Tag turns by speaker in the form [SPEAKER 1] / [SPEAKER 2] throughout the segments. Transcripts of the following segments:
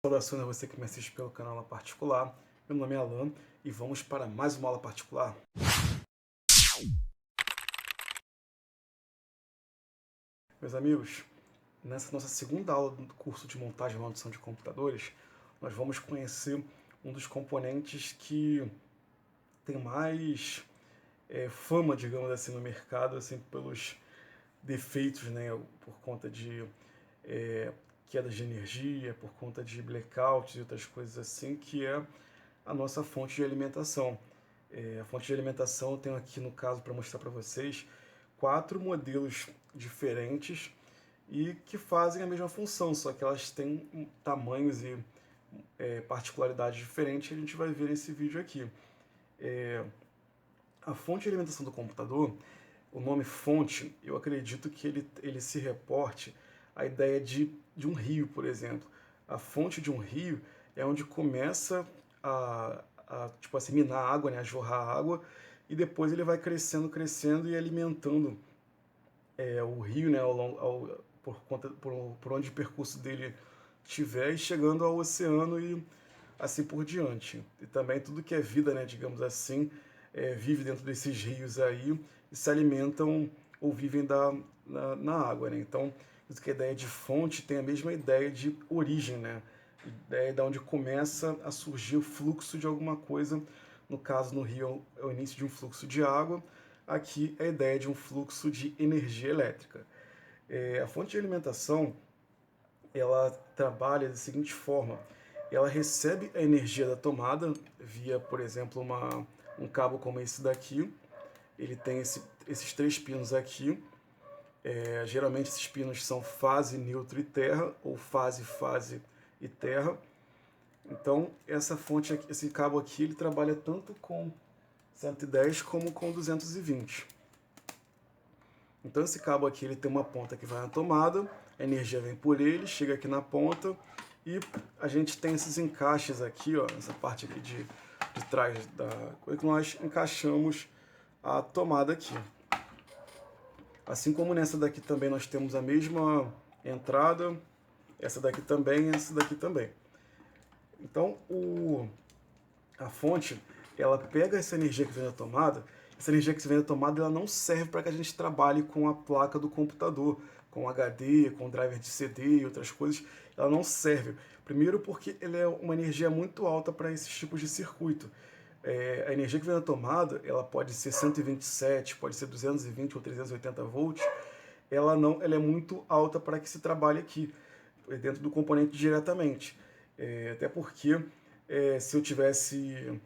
[SPEAKER 1] Saudações a você que me assiste pelo canal Aula Particular. Meu nome é Alan e vamos para mais uma aula particular. Meus amigos, nessa nossa segunda aula do curso de montagem e manutenção de computadores, nós vamos conhecer um dos componentes que tem mais fama, digamos assim, no mercado, assim, pelos defeitos, né, por conta de quedas de energia, por conta de blackouts e outras coisas assim, que é a nossa fonte de alimentação. A fonte de alimentação eu tenho aqui no caso para mostrar para vocês 4 modelos diferentes e que fazem a mesma função, só que elas têm tamanhos e particularidades diferentes que a gente vai ver nesse vídeo aqui. A fonte de alimentação do computador, o nome fonte, eu acredito que ele se reporte à ideia de um rio, por exemplo. A fonte de um rio é onde começa tipo assim, minar água, né, a jorrar água, e depois ele vai crescendo e alimentando o rio, né, por onde o percurso dele estiver, e chegando ao oceano e assim por diante. E também tudo que é vida, né, digamos assim, vive dentro desses rios aí e se alimentam ou vivem na água, né? Então, isso que a ideia de fonte tem a mesma ideia de origem, né? Ideia de onde começa a surgir o fluxo de alguma coisa. No caso, no rio é o início de um fluxo de água. Aqui é a ideia de um fluxo de energia elétrica. A fonte de alimentação, ela trabalha da seguinte forma: ela recebe a energia da tomada via, por exemplo, um cabo como esse daqui. Ele tem esses 3 pinos aqui. Geralmente esses pinos são fase, neutro e terra, ou fase, fase e terra. Então essa fonte, esse cabo aqui, ele trabalha tanto com 110 como com 220. Então esse cabo aqui, ele tem uma ponta que vai na tomada, a energia vem por ele, chega aqui na ponta, e a gente tem esses encaixes aqui, ó, essa parte aqui de trás da coisa, que nós encaixamos a tomada aqui. Assim como nessa daqui também nós temos a mesma entrada, essa daqui também, essa daqui também. Então a fonte, ela pega essa energia que vem da tomada. Essa energia que vem da tomada, ela não serve para que a gente trabalhe com a placa do computador, com HD, com driver de CD e outras coisas. Ela não serve. Primeiro porque ela é uma energia muito alta para esses tipos de circuito. A energia que vem da tomada, ela pode ser 127, pode ser 220 ou 380 volts. Ela é muito alta para que se trabalhe aqui, dentro do componente diretamente. Até porque se eu tivesse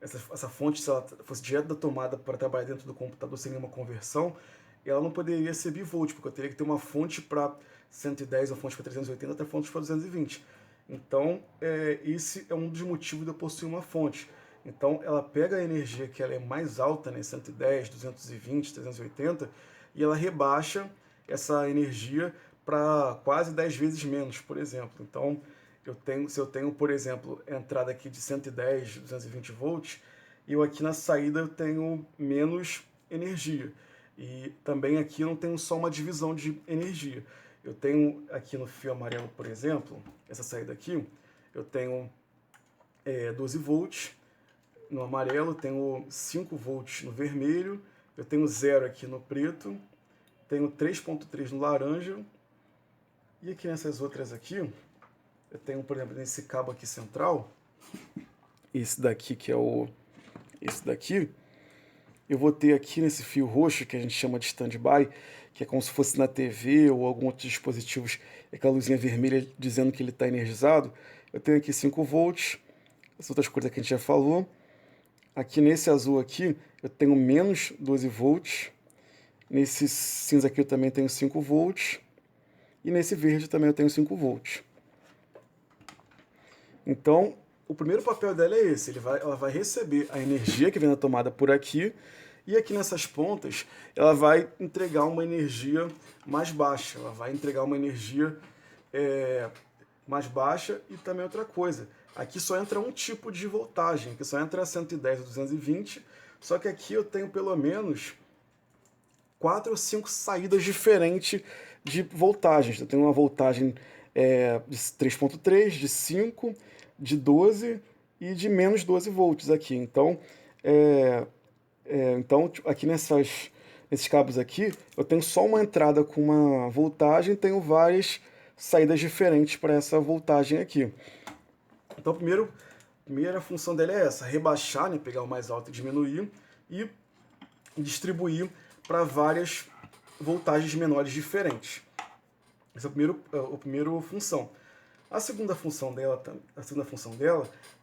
[SPEAKER 1] essa fonte, se ela fosse direto da tomada para trabalhar dentro do computador sem nenhuma conversão, ela não poderia ser bivolt, porque eu teria que ter uma fonte para 110, uma fonte para 380, outra fonte para 220. Então, esse é um dos motivos de eu possuir uma fonte. Então, ela pega a energia que ela é mais alta, né, 110, 220, 380, e ela rebaixa essa energia para quase 10 vezes menos, por exemplo. Então, se eu tenho, por exemplo, entrada aqui de 110, 220 volts, eu aqui na saída eu tenho menos energia. E também aqui eu não tenho só uma divisão de energia. Eu tenho aqui no fio amarelo, por exemplo, essa saída aqui, eu tenho 12 volts no amarelo, tenho 5 volts no vermelho, eu tenho 0 aqui no preto, tenho 3.3 no laranja, e aqui nessas outras aqui, eu tenho, por exemplo, nesse cabo aqui central, esse daqui que é esse daqui, eu vou ter aqui nesse fio roxo, que a gente chama de standby, que é como se fosse na TV ou algum outro dispositivo, aquela luzinha vermelha dizendo que ele está energizado. Eu tenho aqui 5 volts, as outras coisas que a gente já falou. Aqui nesse azul aqui, eu tenho menos 12 volts. Nesse cinza aqui eu também tenho 5 volts. E nesse verde também eu tenho 5 volts. Então, o primeiro papel dela é esse, ela vai receber a energia que vem da tomada por aqui, e aqui nessas pontas ela vai entregar uma energia mais baixa, ela vai entregar uma energia mais baixa. E também outra coisa, aqui só entra um tipo de voltagem, aqui só entra 110 ou 220, só que aqui eu tenho pelo menos 4 ou 5 saídas diferentes de voltagens. Eu tenho uma voltagem de 3.3, de 5, de 12 e de menos 12 volts aqui. Então, aqui nesses cabos aqui, eu tenho só uma entrada com uma voltagem, tenho várias saídas diferentes para essa voltagem aqui. Então, a primeira função dela é essa, rebaixar, né, pegar o mais alto e diminuir, e distribuir para várias voltagens menores diferentes. Essa é a primeira função. A segunda função dela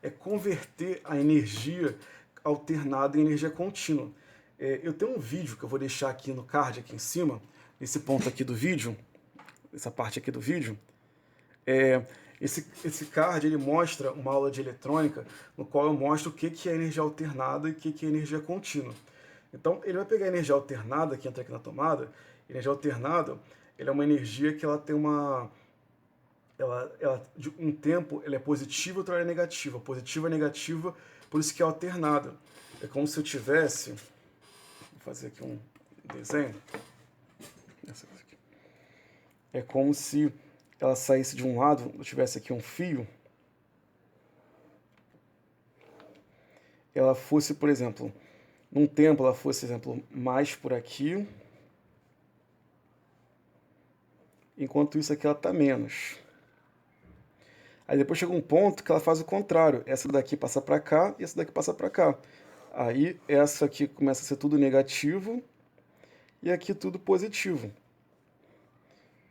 [SPEAKER 1] é converter a energia alternada em energia contínua. Eu tenho um vídeo que eu vou deixar aqui no card, aqui em cima, nesse ponto aqui do vídeo, essa parte aqui do vídeo. Esse card ele mostra uma aula de eletrônica no qual eu mostro o que é energia alternada e o que é energia contínua. Então, ele vai pegar a energia alternada, que entra aqui na tomada. Energia alternada, ela é uma energia que ela tem de um tempo ela é positiva, outra é negativa. Positiva e negativa, por isso que é alternada. É como se eu tivesse... Vou fazer aqui um desenho. É como se ela saísse de um lado, eu tivesse aqui um fio. Ela fosse, por exemplo, num tempo ela fosse, por exemplo, mais por aqui. Enquanto isso aqui ela está menos. Aí depois chega um ponto que ela faz o contrário. Essa daqui passa para cá e essa daqui passa para cá. Aí essa aqui começa a ser tudo negativo e aqui tudo positivo.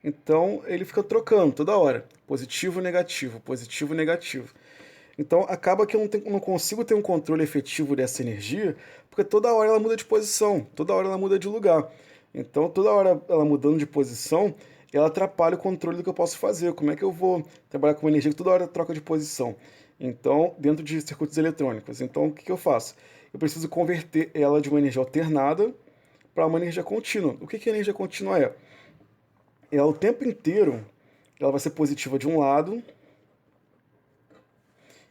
[SPEAKER 1] Então ele fica trocando toda hora. Positivo, negativo, positivo, negativo. Então acaba que eu não consigo ter um controle efetivo dessa energia, porque toda hora ela muda de posição, toda hora ela muda de lugar. Então toda hora ela mudando de posição, ela atrapalha o controle do que eu posso fazer. Como é que eu vou trabalhar com uma energia que toda hora troca de posição? Então, dentro de circuitos eletrônicos. Então, o que eu faço? Eu preciso converter ela de uma energia alternada para uma energia contínua. O que a energia contínua é? Ela o tempo inteiro ela vai ser positiva de um lado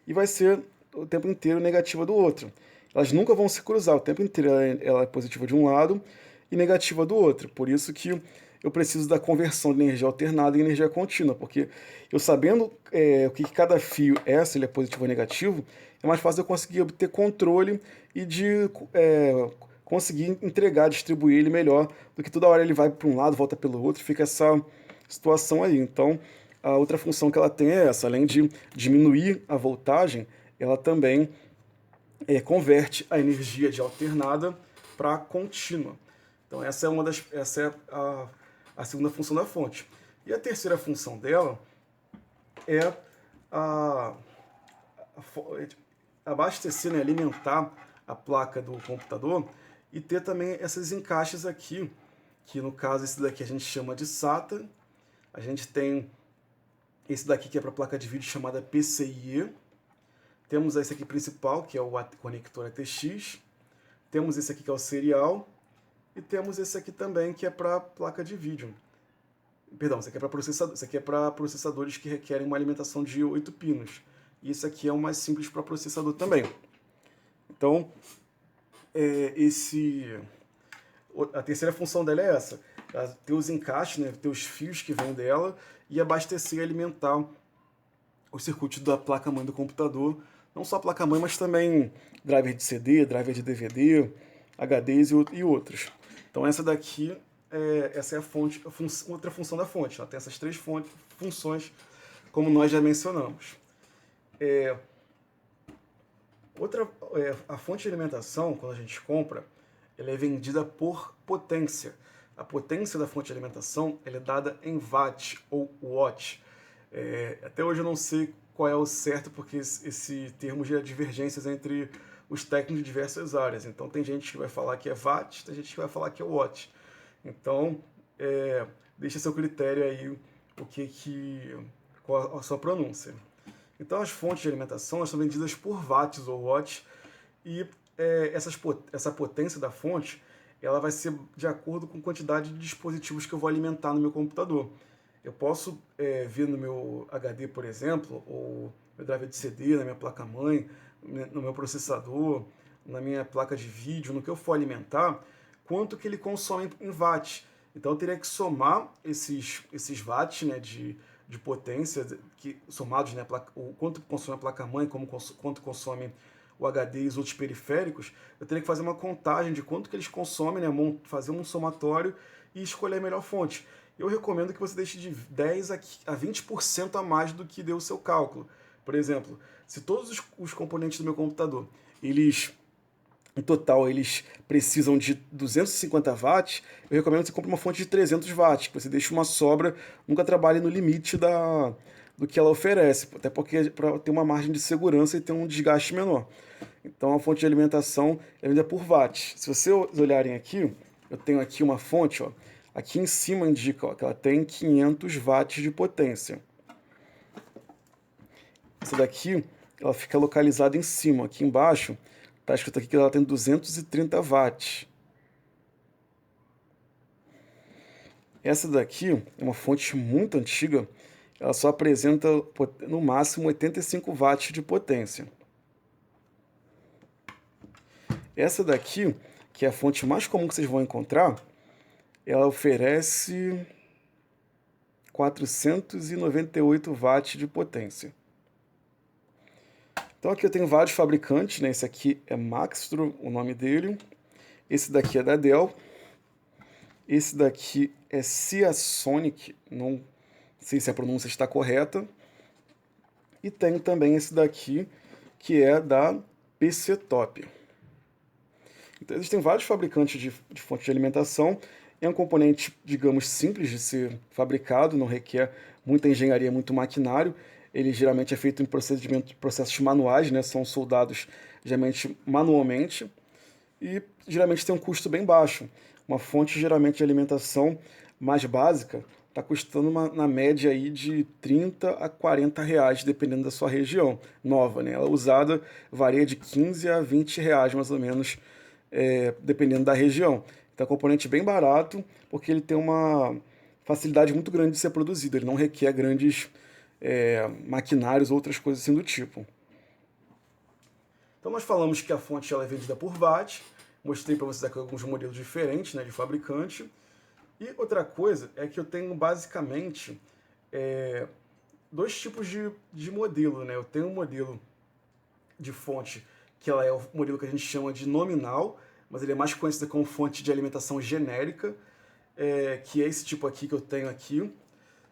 [SPEAKER 1] e vai ser o tempo inteiro negativa do outro. Elas nunca vão se cruzar, o tempo inteiro ela é positiva de um lado e negativa do outro. Por isso que eu preciso da conversão de energia alternada em energia contínua, porque eu sabendo o que cada fio é, se ele é positivo ou negativo, é mais fácil eu conseguir obter controle e de conseguir entregar, distribuir ele melhor, do que toda hora ele vai para um lado, volta pelo outro, fica essa situação aí. Então, a outra função que ela tem é essa, além de diminuir a voltagem, ela também converte a energia de alternada para contínua. Então essa é a segunda função da fonte. E a terceira função dela é abastecer, né, alimentar a placa do computador e ter também esses encaixes aqui, que no caso esse daqui a gente chama de SATA. A gente tem esse daqui que é para a placa de vídeo chamada PCIe. Temos esse aqui principal, que é o conector ATX. Temos esse aqui que é o serial. E temos esse aqui também, que é para placa de vídeo. Perdão, esse aqui é para processador. Esse aqui é para processadores que requerem uma alimentação de 8 pinos. E esse aqui é o mais simples para processador também. Então, a terceira função dela é essa. Ter os encaixes, né, ter os fios que vêm dela e abastecer e alimentar o circuito da placa-mãe do computador. Não só a placa-mãe, mas também driver de CD, driver de DVD, HDs e outros. Então essa daqui essa é outra função da fonte. Ela tem essas três funções, como nós já mencionamos. A fonte de alimentação, quando a gente compra, ela é vendida por potência. A potência da fonte de alimentação ela é dada em watt ou watt. Até hoje eu não sei qual é o certo, porque esse termo gera divergências entre os técnicos de diversas áreas. Então tem gente que vai falar que é watt, tem gente que vai falar que é watt. Então, deixa a seu critério aí qual a sua pronúncia. Então as fontes de alimentação são vendidas por watts ou watts e essa potência da fonte ela vai ser de acordo com a quantidade de dispositivos que eu vou alimentar no meu computador. Eu posso ver no meu HD, por exemplo, ou no driver de CD, na minha placa-mãe, no meu processador, na minha placa de vídeo, no que eu for alimentar, quanto que ele consome em watts. Então eu teria que somar esses watts, né, de potência, que, somados, né, o quanto consome a placa-mãe, quanto consome o HD e os outros periféricos, eu teria que fazer uma contagem de quanto que eles consomem, né, fazer um somatório e escolher a melhor fonte. Eu recomendo que você deixe de 10 a 20% a mais do que deu o seu cálculo. Por exemplo, se todos os componentes do meu computador, em total, eles precisam de 250 watts, eu recomendo que você compre uma fonte de 300 watts, que você deixe uma sobra, nunca trabalhe no limite do que ela oferece, até porque para ter uma margem de segurança e ter um desgaste menor. Então, a fonte de alimentação é vendida por watts. Se vocês olharem aqui, eu tenho aqui uma fonte, ó, aqui em cima indica, ó, que ela tem 500 watts de potência. Essa daqui, ela fica localizada em cima. Aqui embaixo, está escrito aqui que ela tem 230 watts. Essa daqui é uma fonte muito antiga, ela só apresenta no máximo 85 watts de potência. Essa daqui, que é a fonte mais comum que vocês vão encontrar, ela oferece 498 watts de potência. Então aqui eu tenho vários fabricantes, né? Esse aqui é Maxtro, o nome dele. Esse daqui é da Dell. Esse daqui é Seasonic, não sei se a pronúncia está correta. E tem também esse daqui, que é da PC Top. Então existem vários fabricantes de fonte de alimentação. É um componente, digamos, simples de ser fabricado, não requer muita engenharia, muito maquinário. Ele geralmente é feito em processos manuais, né? São soldados geralmente manualmente e geralmente tem um custo bem baixo. Uma fonte geralmente de alimentação mais básica está custando na média aí de 30 a 40 reais, dependendo da sua região. Nova, né? Ela usada varia de 15 a 20 reais, mais ou menos, dependendo da região. Então é um componente bem barato, porque ele tem uma facilidade muito grande de ser produzido. Ele não requer grandes maquinários ou outras coisas assim do tipo. Então nós falamos que a fonte ela é vendida por watt. Mostrei para vocês aqui alguns modelos diferentes, né, de fabricante. E outra coisa é que eu tenho basicamente dois tipos de modelo, né? Eu tenho um modelo de fonte que ela é o modelo que a gente chama de nominal, mas ele é mais conhecido como fonte de alimentação genérica, que é esse tipo aqui que eu tenho aqui.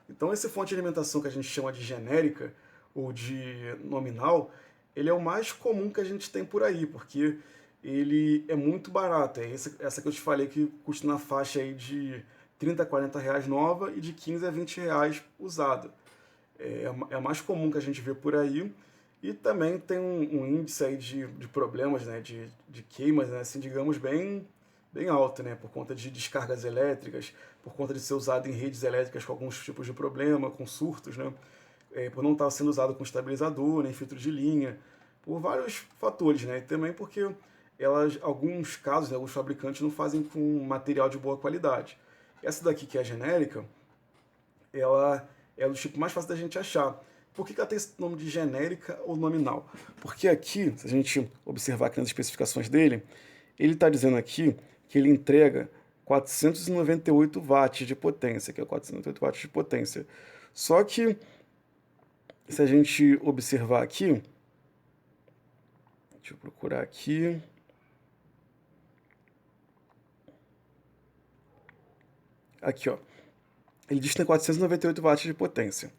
[SPEAKER 1] Então esse fonte de alimentação que a gente chama de genérica ou de nominal, ele é o mais comum que a gente tem por aí, porque ele é muito barato. É essa que eu te falei que custa na faixa aí de 30 a 40 reais nova e de 15 a 20 reais usada. É a mais comum que a gente vê por aí. E também tem um índice aí de problemas, né, de queimas, né, assim, digamos, bem alto, né, por conta de descargas elétricas, por conta de ser usado em redes elétricas com alguns tipos de problema, com surtos, né, por não estar sendo usado com estabilizador, nem filtro de linha, por vários fatores, né, e também porque alguns casos, né, alguns fabricantes não fazem com material de boa qualidade. Essa daqui, que é a genérica, ela é do tipo mais fácil da gente achar. Por que ela tem esse nome de genérica ou nominal? Porque aqui, se a gente observar aqui nas especificações dele, ele está dizendo aqui que ele entrega 498 watts de potência, que é 498 watts de potência. Só que, se a gente observar aqui, deixa eu procurar aqui. Aqui, ó. Ele diz que tem 498 watts de potência.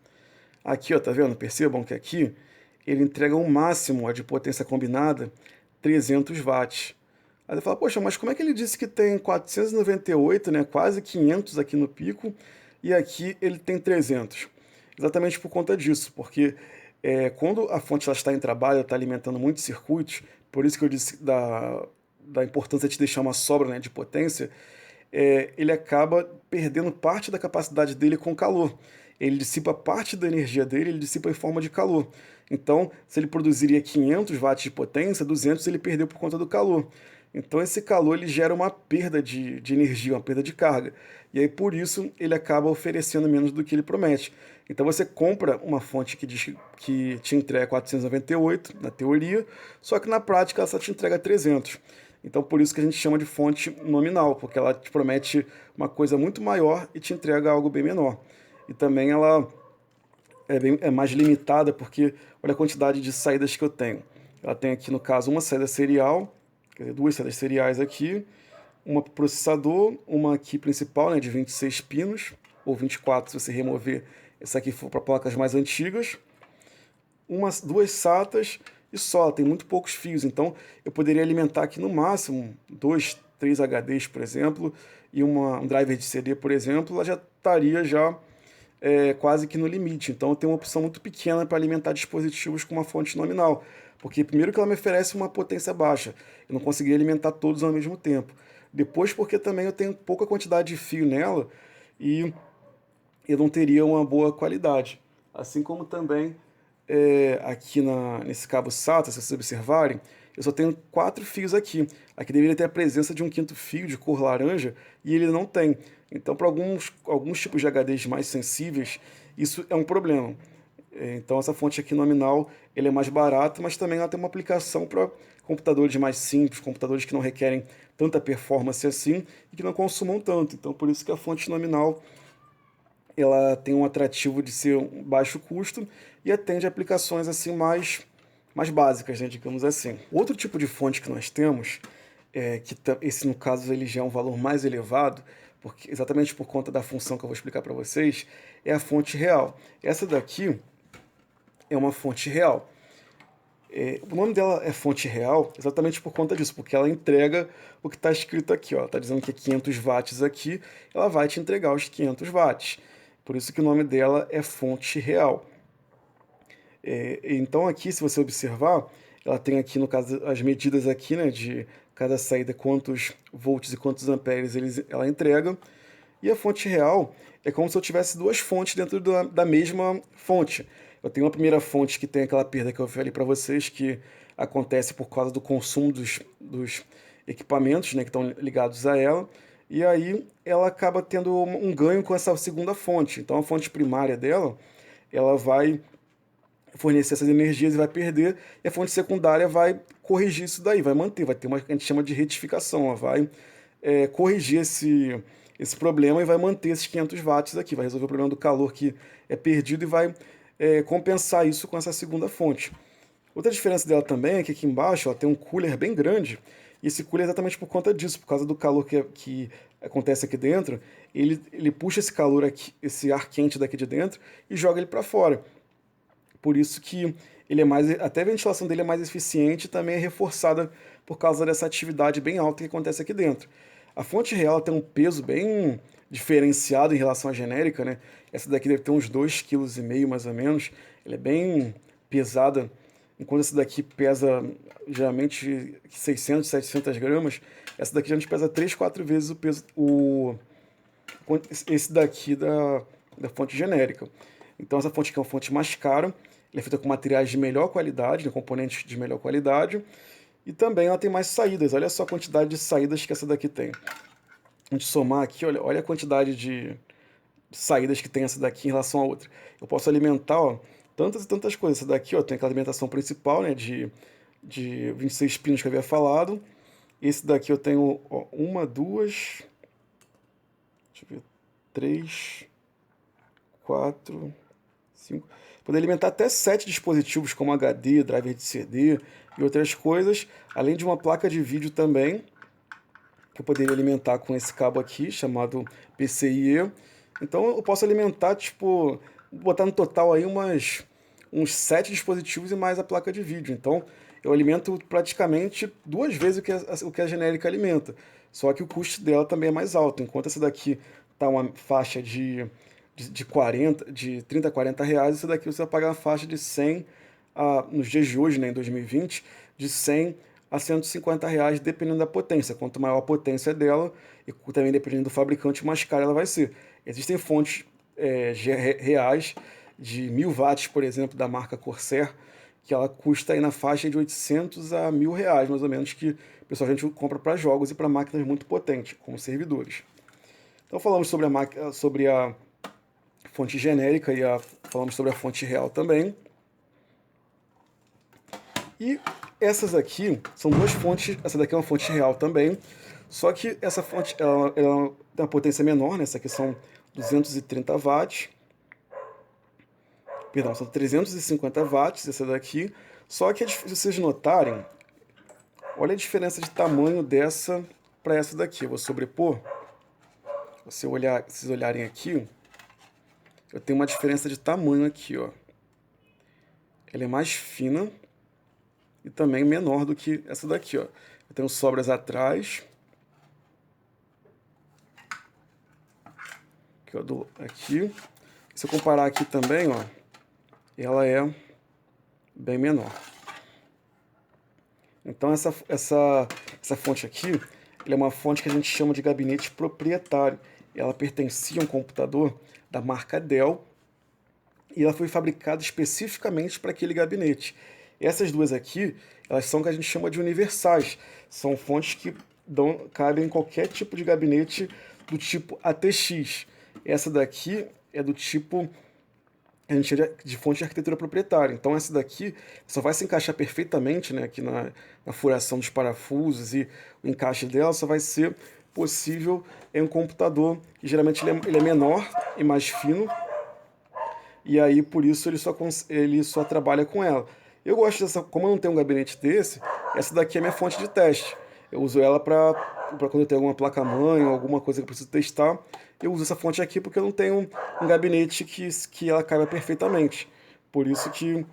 [SPEAKER 1] Aqui, ó, tá vendo? Percebam que aqui ele entrega um máximo de potência combinada 300 watts. Aí você fala, poxa, mas como é que ele disse que tem 498, né, quase 500 aqui no pico, e aqui ele tem 300? Exatamente por conta disso, porque quando a fonte ela está em trabalho, ela está alimentando muitos circuitos, por isso que eu disse da importância de deixar uma sobra, né, de potência, ele acaba perdendo parte da capacidade dele com calor. Ele dissipa parte da energia dele, ele dissipa em forma de calor. Então, se ele produziria 500 watts de potência, 200 ele perdeu por conta do calor. Então, esse calor ele gera uma perda de energia, uma perda de carga. E aí, por isso, ele acaba oferecendo menos do que ele promete. Então, você compra uma fonte que diz que te entrega 498, na teoria, só que na prática ela só te entrega 300. Então, por isso que a gente chama de fonte nominal, porque ela te promete uma coisa muito maior e te entrega algo bem menor. E também ela é mais limitada, porque olha a quantidade de saídas que eu tenho. Ela tem aqui, no caso, uma saída serial, quer dizer, duas saídas seriais aqui, uma para o processador, uma aqui principal, né, de 26 pinos, ou 24 se você remover essa aqui for para placas mais antigas, duas SATAs e só, ela tem muito poucos fios, então eu poderia alimentar aqui no máximo 2, 3 HDs, por exemplo, e um driver de CD, por exemplo, ela já estaria já quase que no limite. Então eu tenho uma opção muito pequena para alimentar dispositivos com uma fonte nominal, porque primeiro que ela me oferece uma potência baixa, eu não conseguiria alimentar todos ao mesmo tempo. Depois porque também eu tenho pouca quantidade de fio nela e eu não teria uma boa qualidade. Assim como também aqui nesse cabo SATA, se vocês observarem, eu só tenho 4 fios aqui. Aqui deveria ter a presença de um quinto fio de cor laranja e ele não tem. Então, para alguns tipos de HDs mais sensíveis, isso é um problema. Então, essa fonte aqui nominal ele é mais barata, mas também ela tem uma aplicação para computadores mais simples, computadores que não requerem tanta performance assim e que não consumam tanto. Então, por isso que a fonte nominal ela tem um atrativo de ser um baixo custo e atende a aplicações assim mais básicas, né, digamos assim. Outro tipo de fonte que nós temos, esse no caso ele já é um valor mais elevado, porque, exatamente por conta da função que eu vou explicar para vocês, é a fonte real. Essa daqui é uma fonte real. O nome dela é fonte real exatamente por conta disso, porque ela entrega o que está escrito aqui. Está dizendo que é 500 watts aqui, ela vai te entregar os 500 watts. Por isso que o nome dela é fonte real. Então aqui, se você observar, ela tem aqui, no caso, as medidas aqui, né, de cada saída, quantos volts e quantos amperes ela entrega. E a fonte real é como se eu tivesse duas fontes dentro da mesma fonte. Eu tenho uma primeira fonte que tem aquela perda que eu falei para vocês, que acontece por causa do consumo dos equipamentos, né, que estão ligados a ela. E aí ela acaba tendo um ganho com essa segunda fonte. Então a fonte primária dela, ela vai fornecer essas energias e vai perder, e a fonte secundária vai corrigir isso daí, vai manter, vai ter uma que a gente chama de retificação, ela vai corrigir esse problema e vai manter esses 500 watts aqui, vai resolver o problema do calor que é perdido e vai compensar isso com essa segunda fonte. Outra diferença dela também é que aqui embaixo ela tem um cooler bem grande, e esse cooler é exatamente por conta disso, por causa do calor que acontece aqui dentro, ele puxa esse calor aqui, esse ar quente daqui de dentro e joga ele para fora. Por isso que ele é mais, até a ventilação dele é mais eficiente e também é reforçada por causa dessa atividade bem alta que acontece aqui dentro. A fonte real tem um peso bem diferenciado em relação à genérica, né? Essa daqui deve ter uns 2,5 kg mais ou menos. Ela é bem pesada, enquanto essa daqui pesa geralmente 600, 700 gramas. Essa daqui já nos pesa 3, 4 vezes o peso, esse daqui da fonte genérica. Então essa fonte aqui é uma fonte mais cara, ela é feita com materiais de melhor qualidade, né, componentes de melhor qualidade, e também ela tem mais saídas. Olha só a quantidade de saídas que essa daqui tem. A gente somar aqui, olha a quantidade de saídas que tem essa daqui em relação à outra. Eu posso alimentar tantas e tantas coisas. Essa daqui tem aquela alimentação principal, né, de 26 pinos que eu havia falado. Esse daqui eu tenho uma, duas, deixa eu ver, 3, 4, 5. Poder alimentar até 7 dispositivos como HD, driver de CD e outras coisas, além de uma placa de vídeo também, que eu poderia alimentar com esse cabo aqui, chamado PCIe. Então eu posso alimentar, tipo, botar no total aí uns 7 dispositivos e mais a placa de vídeo. Então eu alimento praticamente 2 vezes o que a genérica alimenta. Só que o custo dela também é mais alto. Enquanto essa daqui tá uma faixa de 30 a 40 reais, essa daqui você vai pagar uma faixa de 100, nos dias de hoje, né, em 2020, de 100 a 150 reais, dependendo da potência. Quanto maior a potência dela, e também dependendo do fabricante, mais cara ela vai ser. Existem fontes reais de 1000 watts, por exemplo, da marca Corsair, que ela custa aí na faixa de 800 a 1000 reais, mais ou menos, que o pessoal a gente compra para jogos e para máquinas muito potentes, como servidores. Então falamos sobre a fonte genérica e falamos sobre a fonte real também. E essas aqui são duas fontes, essa daqui é uma fonte real também, só que essa fonte ela tem uma potência menor, né? Essa aqui são 230 watts. Perdão, são 350 watts essa daqui. Só que se vocês notarem, olha a diferença de tamanho dessa para essa daqui. Eu vou sobrepor. Se vocês olharem aqui, eu tenho uma diferença de tamanho aqui, ó. Ela é mais fina e também menor do que essa daqui, ó. Eu tenho sobras atrás. Aqui, ó, aqui. Se eu comparar aqui também, ó, ela é bem menor. Então essa fonte aqui, ela é uma fonte que a gente chama de gabinete proprietário. Ela pertencia a um computador da marca Dell e ela foi fabricada especificamente para aquele gabinete. Essas duas aqui, elas são o que a gente chama de universais. São fontes que cabem em qualquer tipo de gabinete do tipo ATX. Essa daqui é do tipo, a gente chama de fonte de arquitetura proprietária. Então essa daqui só vai se encaixar perfeitamente, né, aqui na furação dos parafusos, e o encaixe dela só vai ser possível em um computador que geralmente ele é menor e mais fino, e aí por isso ele só trabalha com ela. Eu gosto dessa, como eu não tenho um gabinete desse, essa daqui é minha fonte de teste. Eu uso ela para quando eu tenho alguma placa-mãe ou alguma coisa que eu preciso testar, eu uso essa fonte aqui porque eu não tenho um gabinete que ela caiba perfeitamente. Por isso que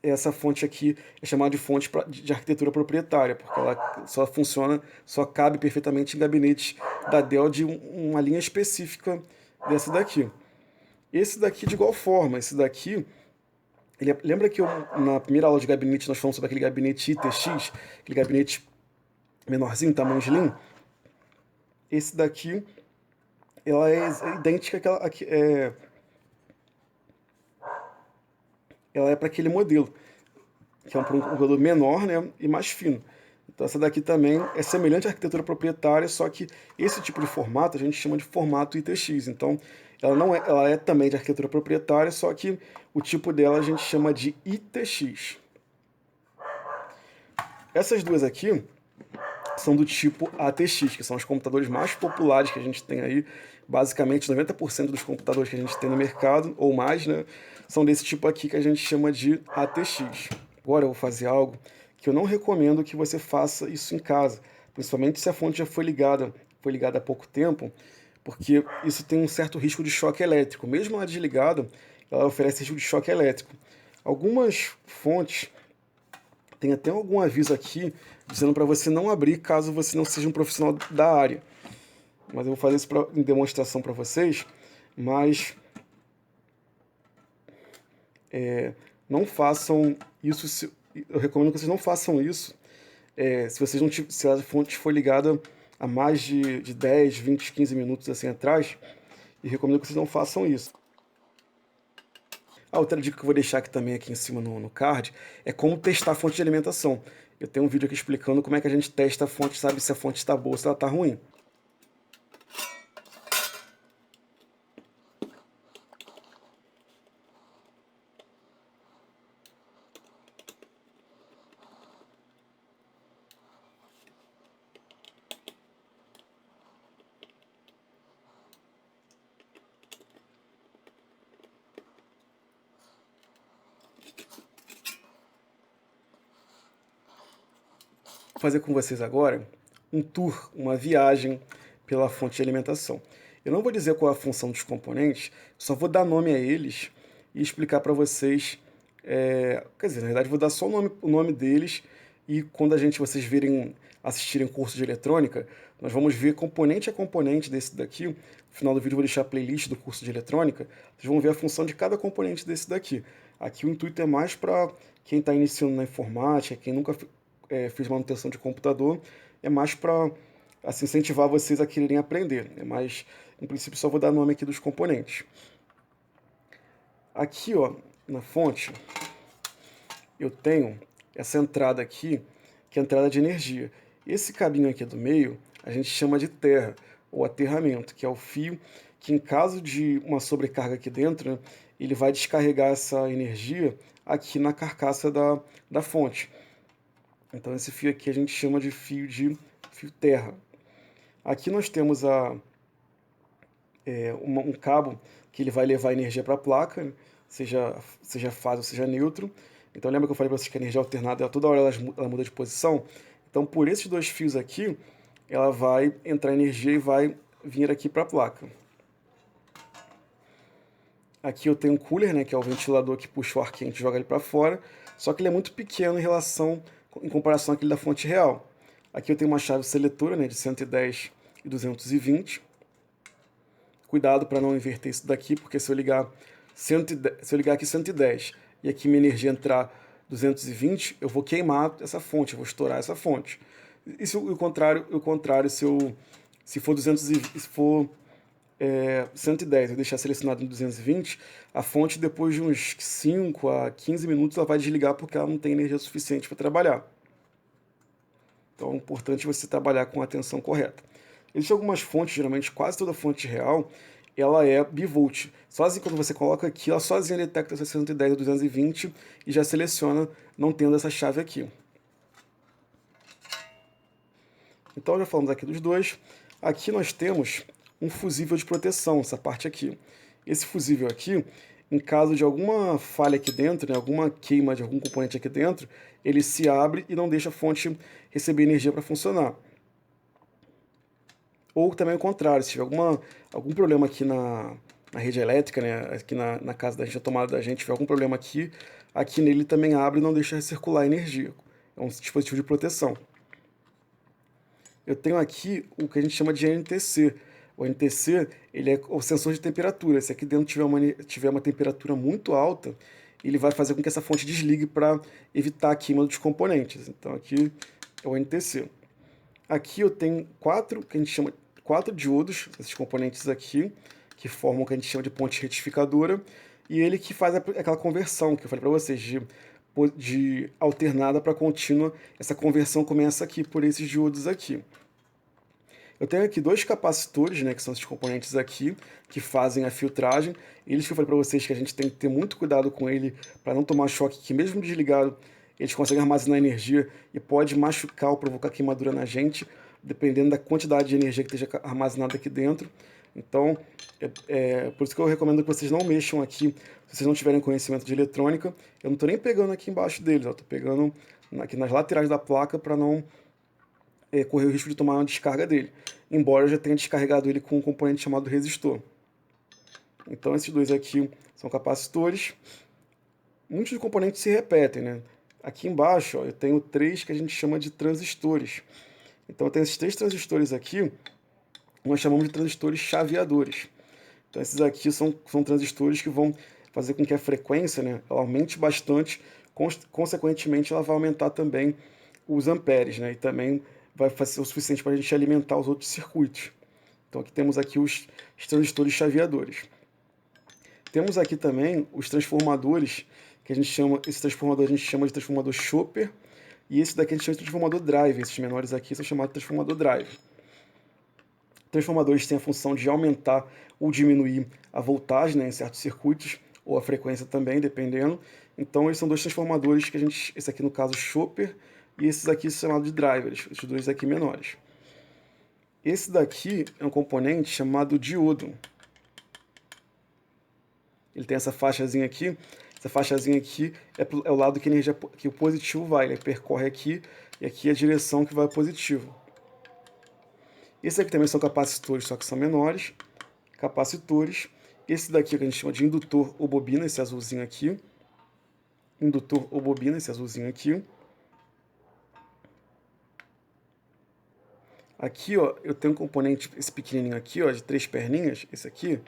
[SPEAKER 1] essa fonte aqui é chamada de fonte de arquitetura proprietária, porque ela só funciona, só cabe perfeitamente em gabinetes da Dell de uma linha específica dessa daqui. Esse daqui de igual forma, esse daqui, lembra que na primeira aula de gabinete nós falamos sobre aquele gabinete ITX, aquele gabinete menorzinho, tamanho slim? Esse daqui, ela é idêntica àquela, ela é para aquele modelo, que é um computador menor, né, e mais fino. Então essa daqui também é semelhante à arquitetura proprietária, só que esse tipo de formato a gente chama de formato ITX. Então ela é também de arquitetura proprietária, só que o tipo dela a gente chama de ITX. Essas duas aqui são do tipo ATX, que são os computadores mais populares que a gente tem aí. Basicamente 90% dos computadores que a gente tem no mercado, ou mais, né, são desse tipo aqui que a gente chama de ATX. Agora eu vou fazer algo que eu não recomendo que você faça isso em casa, principalmente se a fonte já foi ligada há pouco tempo, porque isso tem um certo risco de choque elétrico. Mesmo ela desligada, ela oferece risco de choque elétrico. Algumas fontes têm até algum aviso aqui dizendo para você não abrir caso você não seja um profissional da área. Mas eu vou fazer isso em demonstração para vocês, mas não façam isso. Eu recomendo que vocês não façam isso se a fonte for ligada há mais de 10, 20, 15 minutos assim atrás, e recomendo que vocês não façam isso. A outra dica que eu vou deixar aqui em cima no card é como testar a fonte de alimentação. Eu tenho um vídeo aqui explicando como é que a gente testa a fonte, sabe se a fonte está boa ou se ela está ruim. Vou fazer com vocês agora um tour, uma viagem pela fonte de alimentação. Eu não vou dizer qual é a função dos componentes, só vou dar nome a eles e explicar para vocês. Quer dizer, na verdade, vou dar só o nome deles, e quando vocês assistirem curso de eletrônica, nós vamos ver componente a componente desse daqui. No final do vídeo eu vou deixar a playlist do curso de eletrônica. Vocês vão ver a função de cada componente desse daqui. Aqui o intuito é mais para quem está iniciando na informática, quem nunca fez manutenção de computador, é mais para incentivar vocês a quererem aprender. Mas, em princípio, só vou dar nome aqui dos componentes. Aqui, ó, na fonte, eu tenho essa entrada aqui, que é a entrada de energia. Esse cabinho aqui do meio, a gente chama de terra, ou aterramento, que é o fio que, em caso de uma sobrecarga aqui dentro, né, ele vai descarregar essa energia aqui na carcaça da fonte. Então esse fio aqui a gente chama de fio terra. Aqui nós temos um cabo que ele vai levar energia para a placa, seja fase ou seja neutro. Então lembra que eu falei para vocês que a energia alternada, toda hora ela muda de posição? Então por esses dois fios aqui, ela vai entrar energia e vai vir aqui para a placa. Aqui eu tenho um cooler, né, que é o ventilador que puxa o ar quente e joga ele para fora, só que ele é muito pequeno em comparação àquele da fonte real. Aqui eu tenho uma chave seletora, né, de 110 e 220. Cuidado para não inverter isso daqui, porque se eu ligar aqui 110 e aqui minha energia entrar 220, eu vou queimar essa fonte, eu vou estourar essa fonte. E se o contrário, se for 110, eu deixar selecionado em 220, a fonte depois de uns 5 a 15 minutos ela vai desligar porque ela não tem energia suficiente para trabalhar. Então é importante você trabalhar com a tensão correta. Existem algumas fontes, geralmente quase toda fonte real, ela é bivolt. Sozinho, quando você coloca aqui, ela sozinha detecta 110 a 220 e já seleciona, não tendo essa chave aqui. Então já falamos aqui dos dois. Aqui nós temos um fusível de proteção, essa parte aqui. Esse fusível aqui, em caso de alguma falha aqui dentro, né, alguma queima de algum componente aqui dentro, ele se abre e não deixa a fonte receber energia para funcionar. Ou também o contrário, se tiver algum problema aqui na rede elétrica, né, aqui na casa da gente, a tomada da gente, tiver algum problema aqui nele também abre e não deixa circular energia. É um dispositivo de proteção. Eu tenho aqui o que a gente chama de NTC. O NTC, ele é o sensor de temperatura. Se aqui dentro tiver uma temperatura muito alta, ele vai fazer com que essa fonte desligue para evitar a queima dos componentes. Então aqui é o NTC. Aqui eu tenho quatro diodos, esses componentes aqui, que formam o que a gente chama de ponte retificadora, e ele que faz aquela conversão que eu falei para vocês, de alternada para contínua. Essa conversão começa aqui por esses diodos aqui. Eu tenho aqui dois capacitores, né, que são esses componentes aqui, que fazem a filtragem. Eles que eu falei para vocês que a gente tem que ter muito cuidado com ele para não tomar choque, que mesmo desligado, eles conseguem armazenar energia e pode machucar ou provocar queimadura na gente, dependendo da quantidade de energia que esteja armazenada aqui dentro. Então, por isso que eu recomendo que vocês não mexam aqui, se vocês não tiverem conhecimento de eletrônica. Eu não estou nem pegando aqui embaixo deles, eu estou pegando aqui nas laterais da placa para não correr o risco de tomar uma descarga dele, embora eu já tenha descarregado ele com um componente chamado resistor. Então esses dois aqui são capacitores. Muitos dos componentes se repetem, né? Aqui embaixo, ó, eu tenho três que a gente chama de transistores. Então eu tenho esses três transistores aqui, nós chamamos de transistores chaveadores. Então esses aqui são transistores que vão fazer com que a frequência, né, ela aumente bastante, consequentemente ela vai aumentar também os amperes, né, e também vai ser o suficiente para a gente alimentar os outros circuitos. Então aqui temos aqui os transistores chaveadores. Temos aqui também os transformadores, que esse transformador a gente chama de transformador chopper, e esse daqui a gente chama de transformador drive. Esses menores aqui são chamados de transformador drive. Transformadores têm a função de aumentar ou diminuir a voltagem, né, em certos circuitos, ou a frequência também, dependendo. Então eles são dois transformadores que esse aqui no caso chopper, e esses aqui são chamados de drivers, esses dois aqui menores. Esse daqui é um componente chamado diodo. Ele tem essa faixazinha aqui. Essa faixazinha aqui é o lado que o positivo vai. Ele percorre aqui e aqui é a direção que vai ao positivo. Esse aqui também são capacitores, só que são menores. Capacitores. Esse daqui é o que a gente chama de indutor ou bobina, esse azulzinho aqui. Indutor ou bobina, esse azulzinho aqui. Aqui, ó, eu tenho um componente, esse pequenininho aqui, ó, de 3 perninhas, esse aqui,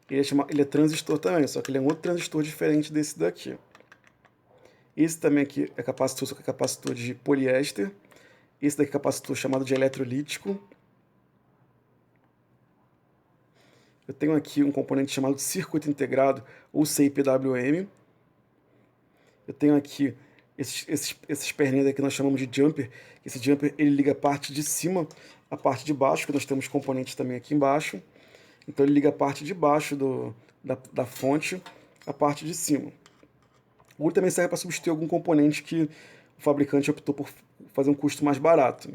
[SPEAKER 1] ele é transistor também, só que ele é um outro transistor diferente desse daqui. Esse também aqui é capacitor, só que é capacitor de poliéster. Esse daqui é capacitor chamado de eletrolítico. Eu tenho aqui um componente chamado de circuito integrado, ou CIPWM. Eu tenho aqui esses perninhas aqui que nós chamamos de jumper. Esse jumper ele liga a parte de cima à parte de baixo, que nós temos componentes também aqui embaixo. Então ele liga a parte de baixo da fonte à parte de cima. O outro também serve para substituir algum componente que o fabricante optou por fazer um custo mais barato.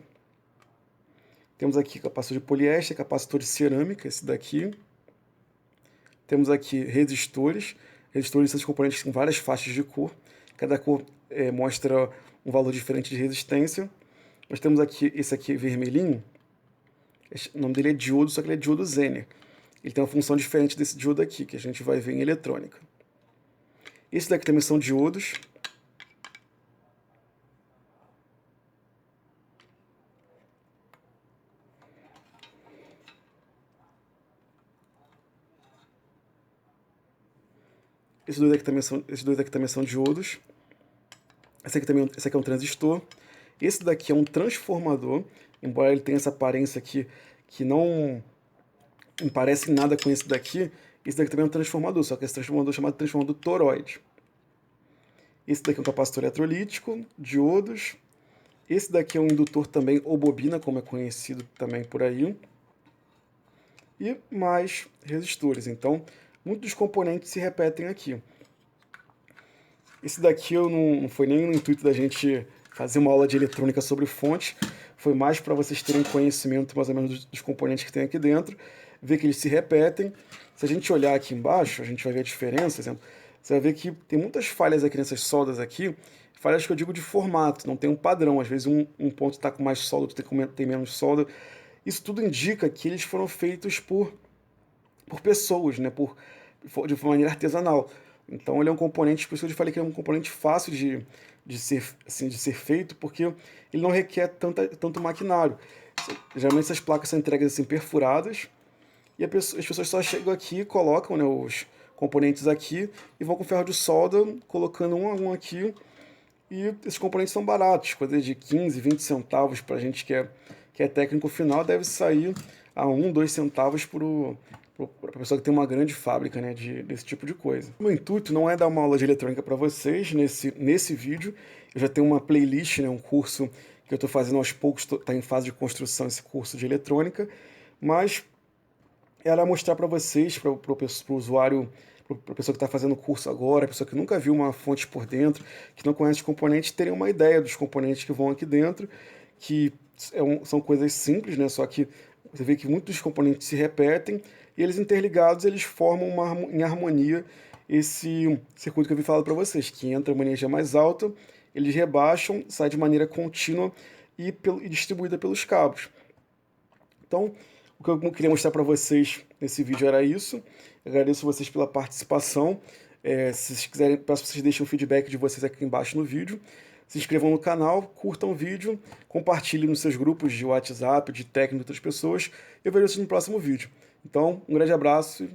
[SPEAKER 1] Temos aqui capacitor de poliéster, capacitor de cerâmica, esse daqui. Temos aqui resistores. Resistores são os componentes com várias faixas de cor. Cada cor mostra um valor diferente de resistência. Nós temos aqui esse aqui vermelhinho. O nome dele é diodo, só que ele é diodo Zener. Ele tem uma função diferente desse diodo aqui, que a gente vai ver em eletrônica. Esse daqui também são diodos. Esses dois aqui também são diodos. Esse aqui é um transistor. Esse daqui é um transformador, embora ele tenha essa aparência aqui que não parece nada com esse daqui também é um transformador, só que esse transformador é chamado transformador toroide. Esse daqui é um capacitor eletrolítico, diodos. Esse daqui é um indutor também, ou bobina, como é conhecido também por aí. E mais resistores. Então, muitos dos componentes se repetem aqui. Esse daqui não foi nem no intuito da gente fazer uma aula de eletrônica sobre fontes, foi mais para vocês terem conhecimento mais ou menos dos componentes que tem aqui dentro, ver que eles se repetem. Se a gente olhar aqui embaixo, a gente vai ver a diferença, exemplo, você vai ver que tem muitas falhas aqui nessas soldas aqui, falhas que eu digo de formato, não tem um padrão, às vezes um ponto está com mais solda, outro tem menos solda. Isso tudo indica que eles foram feitos por pessoas, né, de maneira artesanal. Então ele é um componente, por isso que eu falei que ele é um componente fácil de ser feito, porque ele não requer tanto maquinário. Geralmente essas placas são entregues assim perfuradas, e as pessoas só chegam aqui, colocam, né, os componentes aqui e vão com ferro de solda, colocando um a um aqui, e esses componentes são baratos, coisa de 15, 20 centavos para a gente que é técnico final, deve sair a 1, 2 centavos para a pessoa que tem uma grande fábrica, né, desse tipo de coisa. O meu intuito não é dar uma aula de eletrônica para vocês nesse vídeo. Eu já tenho uma playlist, né, um curso que eu estou fazendo aos poucos, está em fase de construção esse curso de eletrônica, mas era mostrar para vocês, para o usuário, para a pessoa que está fazendo o curso agora, a pessoa que nunca viu uma fonte por dentro, que não conhece os componentes, terem uma ideia dos componentes que vão aqui dentro, que são coisas simples, né? Só que você vê que muitos dos componentes se repetem e eles interligados, eles formam em harmonia esse circuito que eu vi falado para vocês, que entra uma energia mais alta, eles rebaixam, sai de maneira contínua e distribuída pelos cabos. Então, o que eu queria mostrar para vocês nesse vídeo era isso. Eu agradeço vocês pela participação. Se vocês quiserem, peço que vocês deixem o feedback de vocês aqui embaixo no vídeo. Se inscrevam no canal, curtam o vídeo, compartilhem nos seus grupos de WhatsApp, de técnico de outras pessoas. Eu vejo vocês no próximo vídeo. Então, um grande abraço.